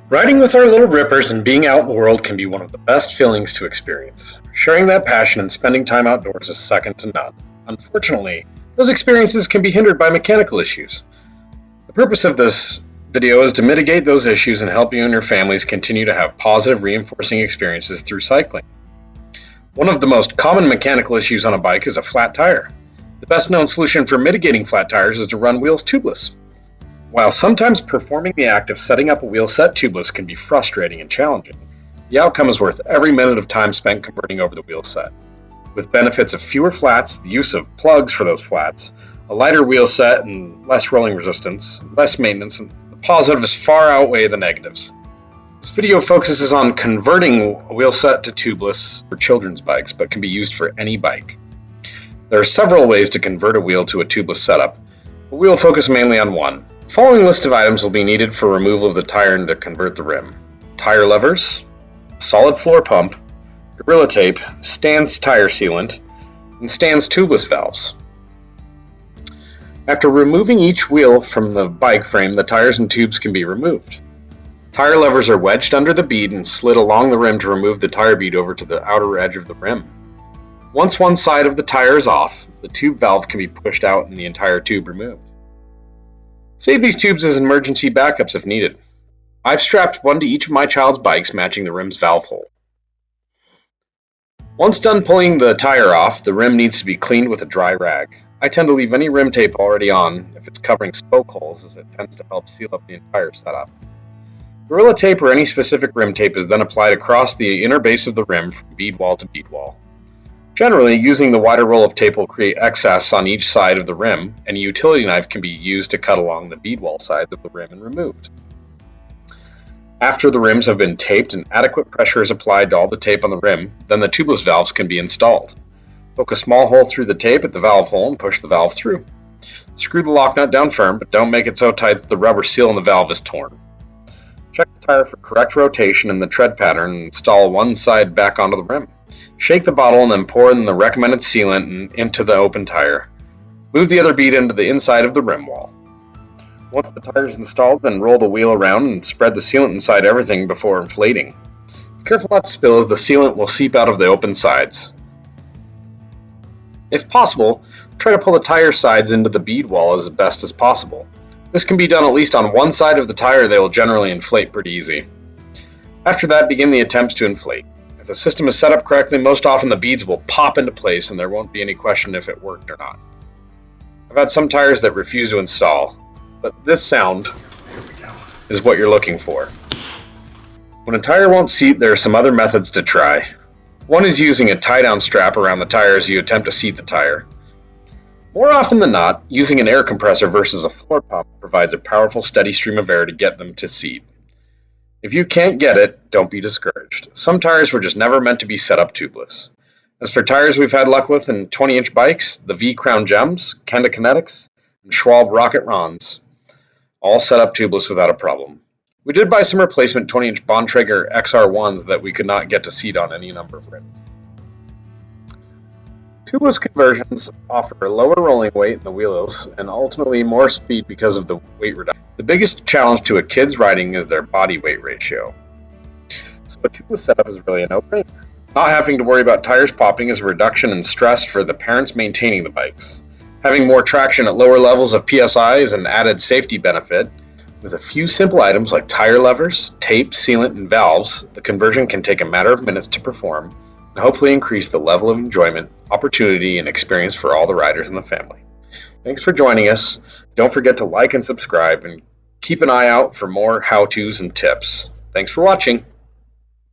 Riding with our little rippers and being out in the world can be one of the best feelings to experience. Sharing that passion and spending time outdoors is second to none. Unfortunately, those experiences can be hindered by mechanical issues. The purpose of this video is to mitigate those issues and help you and your families continue to have positive reinforcing experiences through cycling. One of the most common mechanical issues on a bike is a flat tire. The best known solution for mitigating flat tires is to run wheels tubeless. While sometimes performing the act of setting up a wheel set tubeless can be frustrating and challenging, the outcome is worth every minute of time spent converting over the wheel set. With benefits of fewer flats, the use of plugs for those flats, a lighter wheel set and less rolling resistance, less maintenance, and the positives far outweigh the negatives. This video focuses on converting a wheel set to tubeless for children's bikes, but can be used for any bike. There are several ways to convert a wheel to a tubeless setup, but we will focus mainly on one. The following list of items will be needed for removal of the tire and to convert the rim: tire levers, a solid floor pump, Gorilla tape, Stan's tire sealant, and Stan's tubeless valves. After removing each wheel from the bike frame, the tires and tubes can be removed. Tire levers are wedged under the bead and slid along the rim to remove the tire bead over to the outer edge of the rim. Once one side of the tire is off, the tube valve can be pushed out and the entire tube removed. Save these tubes as emergency backups if needed. I've strapped one to each of my child's bikes matching the rim's valve hole. Once done pulling the tire off, the rim needs to be cleaned with a dry rag. I tend to leave any rim tape already on if it's covering spoke holes, as it tends to help seal up the entire setup. Gorilla tape or any specific rim tape is then applied across the inner base of the rim from bead wall to bead wall. Generally, using the wider roll of tape will create excess on each side of the rim, and a utility knife can be used to cut along the bead wall sides of the rim and removed. After the rims have been taped and adequate pressure is applied to all the tape on the rim, then the tubeless valves can be installed. Poke a small hole through the tape at the valve hole and push the valve through. Screw the lock nut down firm, but don't make it so tight that the rubber seal on the valve is torn. Check the tire for correct rotation in the tread pattern and install one side back onto the rim. Shake the bottle and then pour in the recommended sealant into the open tire. Move the other bead into the inside of the rim wall. Once the tire is installed, then roll the wheel around and spread the sealant inside everything before inflating. Be careful not to spill, as the sealant will seep out of the open sides. If possible, try to pull the tire sides into the bead wall as best as possible. This can be done at least on one side of the tire. They will generally inflate pretty easy. After that, begin the attempts to inflate. If the system is set up correctly, most often the beads will pop into place and there won't be any question if it worked or not. I've had some tires that refuse to install, but this sound is what you're looking for. When a tire won't seat, there are some other methods to try. One is using a tie-down strap around the tire as you attempt to seat the tire. More often than not, using an air compressor versus a floor pump provides a powerful steady stream of air to get them to seat. If you can't get it, don't be discouraged. Some tires were just never meant to be set up tubeless. As for tires we've had luck with in 20-inch bikes, the V-Crown Gems, Kenda Kinetics, and Schwalbe Rocket Rons, all set up tubeless without a problem. We did buy some replacement 20-inch Bontrager XR1s that we could not get to seat on any number of rims. Tubeless conversions offer a lower rolling weight in the wheels and ultimately more speed because of the weight reduction. The biggest challenge to a kid's riding is their body weight ratio. So a tubeless setup is really a no-brainer. Not having to worry about tires popping is a reduction in stress for the parents maintaining the bikes. Having more traction at lower levels of PSI is an added safety benefit. With a few simple items like tire levers, tape, sealant, and valves, the conversion can take a matter of minutes to perform and hopefully increase the level of enjoyment, opportunity, and experience for all the riders in the family. Thanks for joining us. Don't forget to like and subscribe, and keep an eye out for more how-tos and tips. Thanks for watching.